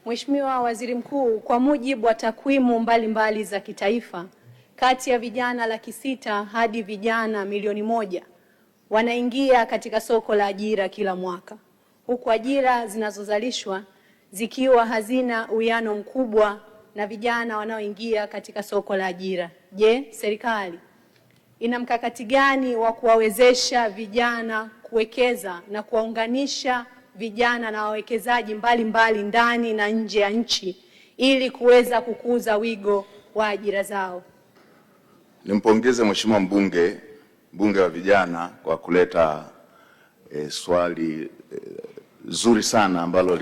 Mheshimiwa Waziri Mkuu, kwa mujibu wa takwimu mbalimbali za kitaifa, kati ya vijana 600,000 hadi vijana 1,000,000 wanaingia katika soko la ajira kila mwaka, huku ajira zinazozalishwa zikiwa hazina uwiano mkubwa na vijana wanaoingia katika soko la ajira. Je, serikali ina mkakati gani wa kuwawezesha vijana kuwekeza na kuwaunganisha vijana na wawekezaji mbalimbali ndani na nje ya nchi ili kuweza kukuza wigo wa ajira zao? Nimpongeze Mheshimiwa mbunge wa vijana kwa kuleta swali zuri sana ambalo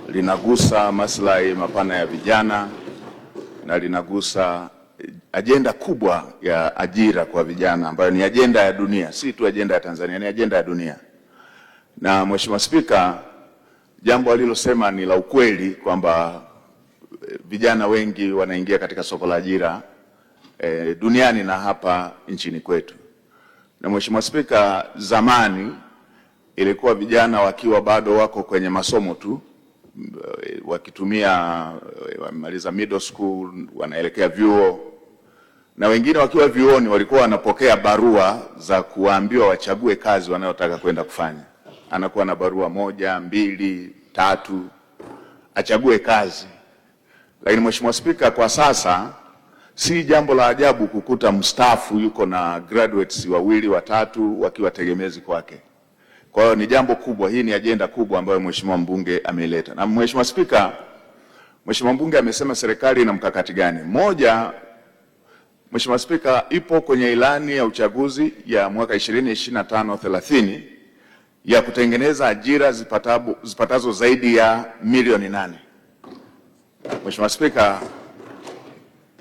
linagusa maslahi mapana ya vijana na linagusa ajenda kubwa ya ajira kwa vijana ambayo ni ajenda ya dunia, si tu ajenda ya Tanzania, ni ajenda ya dunia. Na Mheshimiwa Spika, jambo alilosema ni la ukweli kwamba vijana wengi wanaingia katika soko la ajira duniani na hapa nchini kwetu. Na Mheshimiwa Spika, zamani ilikuwa vijana wakiwa bado wako kwenye masomo tu, wakitumia wamaliza middle school wanaelekea vyuo, na wengine wakiwa vyuoni walikuwa wanapokea barua za kuambiwa wachague kazi wanayotaka kwenda kufanya. Anakuwa na barua 1, 2, 3 achague kazi. Lakini Mheshimiwa Spika, kwa sasa si jambo la ajabu kukuta mstaafu yuko na graduates 2, 3 wakiwa tegemezi kwake. Kwa hiyo ni jambo kubwa, hii ni ajenda kubwa ambayo Mheshimiwa mbunge ameileta. Na Mheshimiwa Spika, Mheshimiwa mbunge amesema serikali ina mkakati gani? Moja, Mheshimiwa Spika, ipo kwenye ilani ya uchaguzi ya mwaka 2025-30 ya kutengeneza ajira zipatazo zaidi ya milioni 8. Mheshimiwa Spika,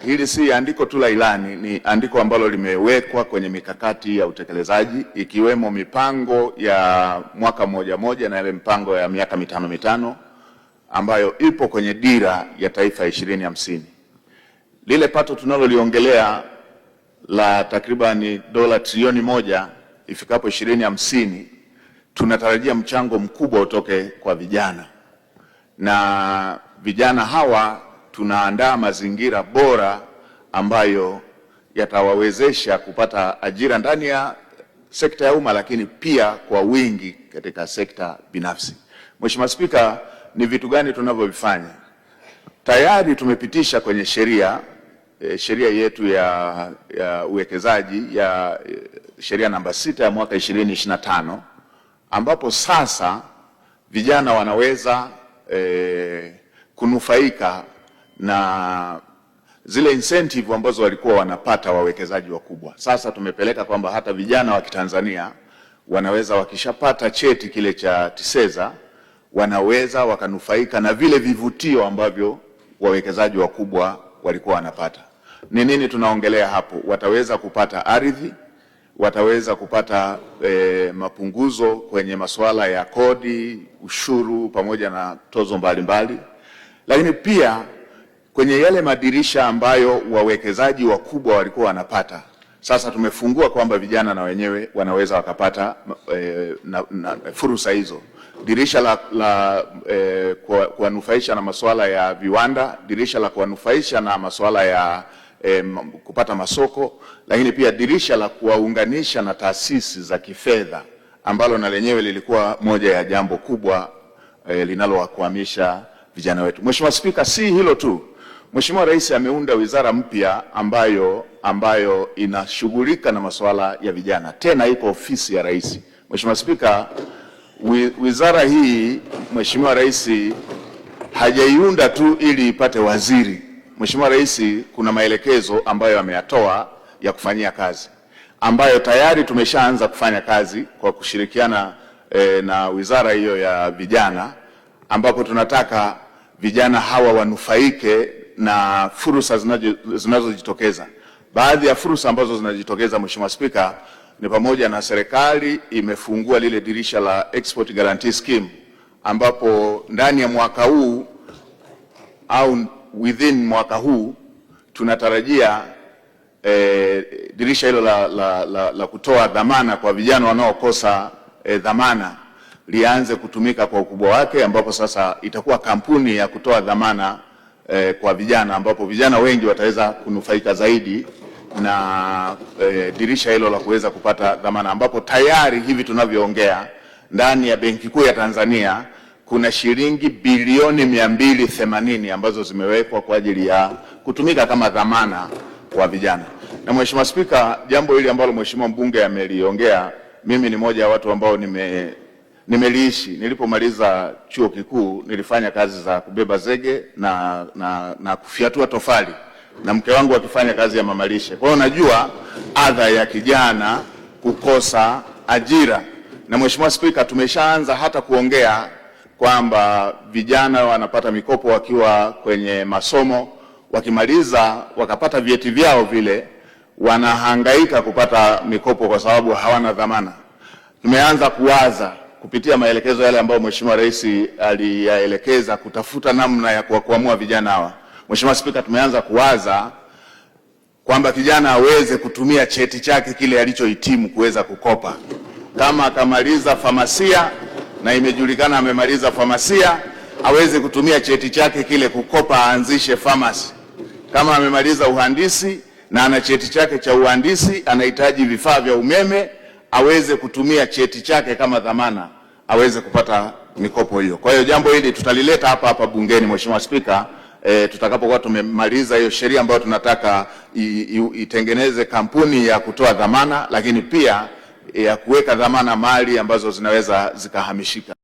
hili si andiko tu la ilani, ni andiko ambalo limewekwa kwenye mikakati ya utekelezaji, ikiwemo mipango ya mwaka mmoja na ile mipango ya miaka 5 ambayo ipo kwenye dira ya taifa 2050. Lile pato tunaloliongelea la takriban dola trilioni 1 ifikapo 2050, tunatarajia mchango mkubwa utoke kwa vijana. Na vijana hawa tunaandaa mazingira bora ambayo yatawawezesha kupata ajira ndani ya sekta ya umma, lakini pia kwa wingi katika sekta binafsi. Mheshimiwa Spika, ni vitu gani tunavyovifanya? Tayari tumepitisha kwenye sheria yetu ya uwekezaji ya sheria namba 6 ya mwaka 2025, ambapo sasa vijana wanaweza kunufaika na zile incentive ambazo walikuwa wanapata wawekezaji wakubwa. Sasa tumepeleka kwamba hata vijana wa Kitanzania wanaweza, wakishapata cheti kile cha TISEZA, wanaweza wakanufaika na vile vivutio ambavyo wawekezaji wakubwa walikuwa wanapata. Ni nini tunaongelea hapo? Wataweza kupata ardhi, wataweza kupata mapunguzo kwenye masuala ya kodi, ushuru pamoja na tozo mbalimbali. Lakini pia kwenye yale madirisha ambayo wawekezaji wakubwa walikuwa wanapata, sasa tumefungua kwamba vijana na wenyewe wanaweza wakapata fursa hizo. Dirisha la kuwanufaisha na masuala ya viwanda, dirisha la kuwanufaisha na masuala ya kupata masoko, lakini pia dirisha la kuwaunganisha na taasisi za kifedha ambalo na lenyewe lilikuwa moja ya jambo kubwa linalowakwamisha vijana wetu. Mheshimiwa Spika, si hilo tu. Mheshimiwa Rais ameunda wizara mpya ambayo inashughulika na masuala ya vijana. Tena iko ofisi ya Rais. Mheshimiwa Spika, wizara hii Mheshimiwa Rais hajaiunda tu ili ipate waziri. Mheshimiwa Rais kuna maelekezo ambayo ameyatoa ya kufanyia kazi, ambayo tayari tumeshaanza kufanya kazi kwa kushirikiana na wizara hiyo ya vijana, ambapo tunataka vijana hawa wanufaike na fursa zinazojitokeza. Baadhi ya fursa ambazo zinajitokeza, Mheshimiwa Spika, ni pamoja na serikali imefungua lile dirisha la Export Guarantee Scheme, ambapo ndani ya mwaka huu au within mwaka huu tunatarajia dirisha hilo la kutoa dhamana kwa vijana wanaokosa dhamana lianze kutumika kwa ukubwa wake, ambapo sasa itakuwa kampuni ya kutoa dhamana kwa vijana, ambapo vijana wengi wataweza kunufaika zaidi na dirisha hilo la kuweza kupata dhamana, ambapo tayari hivi tunavyoongea ndani ya Benki Kuu ya Tanzania kuna shilingi bilioni 280 ambazo zimewekwa kwa ajili ya kutumika kama dhamana kwa vijana. Na Mheshimiwa Spika, jambo hili ambalo Mheshimiwa mbunge ameliongea, mimi ni moja ya watu ambao nimeliishi. Nilipomaliza chuo kikuu nilifanya kazi za kubeba zege na kufiatua tofali, na mke wangu akifanya kazi ya mamalishe. Kwa hiyo najua adha ya kijana kukosa ajira. Na Mheshimiwa Spika, tumeshaanza hata kuongea kwamba vijana wanapata mikopo wakiwa kwenye masomo, wakimaliza wakapata vyeti vyao vile wanahangaika kupata mikopo kwa sababu hawana dhamana. Tumeanza kuwaza kupitia maelekezo yale ambayo Mheshimiwa Rais aliyaelekeza kutafuta namna ya kuamua vijana hawa. Mheshimiwa Spika, tumeanza kuwaza kwamba kijana aweze kutumia cheti chake kile alichohitimu kuweza kukopa. Kama akamaliza famasia na imejulikana amemaliza famasia, aweze kutumia cheti chake kile kukopa, aanzishe famasi. Kama amemaliza uhandisi na ana cheti chake cha uhandisi, anahitaji vifaa vya umeme, aweze kutumia cheti chake kama dhamana, aweze kupata mikopo hiyo. Kwa hiyo jambo hili tutalileta hapa bungeni, Mheshimiwa Spika, tutakapokuwa tumemaliza hiyo sheria ambayo tunataka itengeneze kampuni ya kutoa dhamana, lakini pia ya kuweka dhamana mali ambazo zinaweza zikahamishika.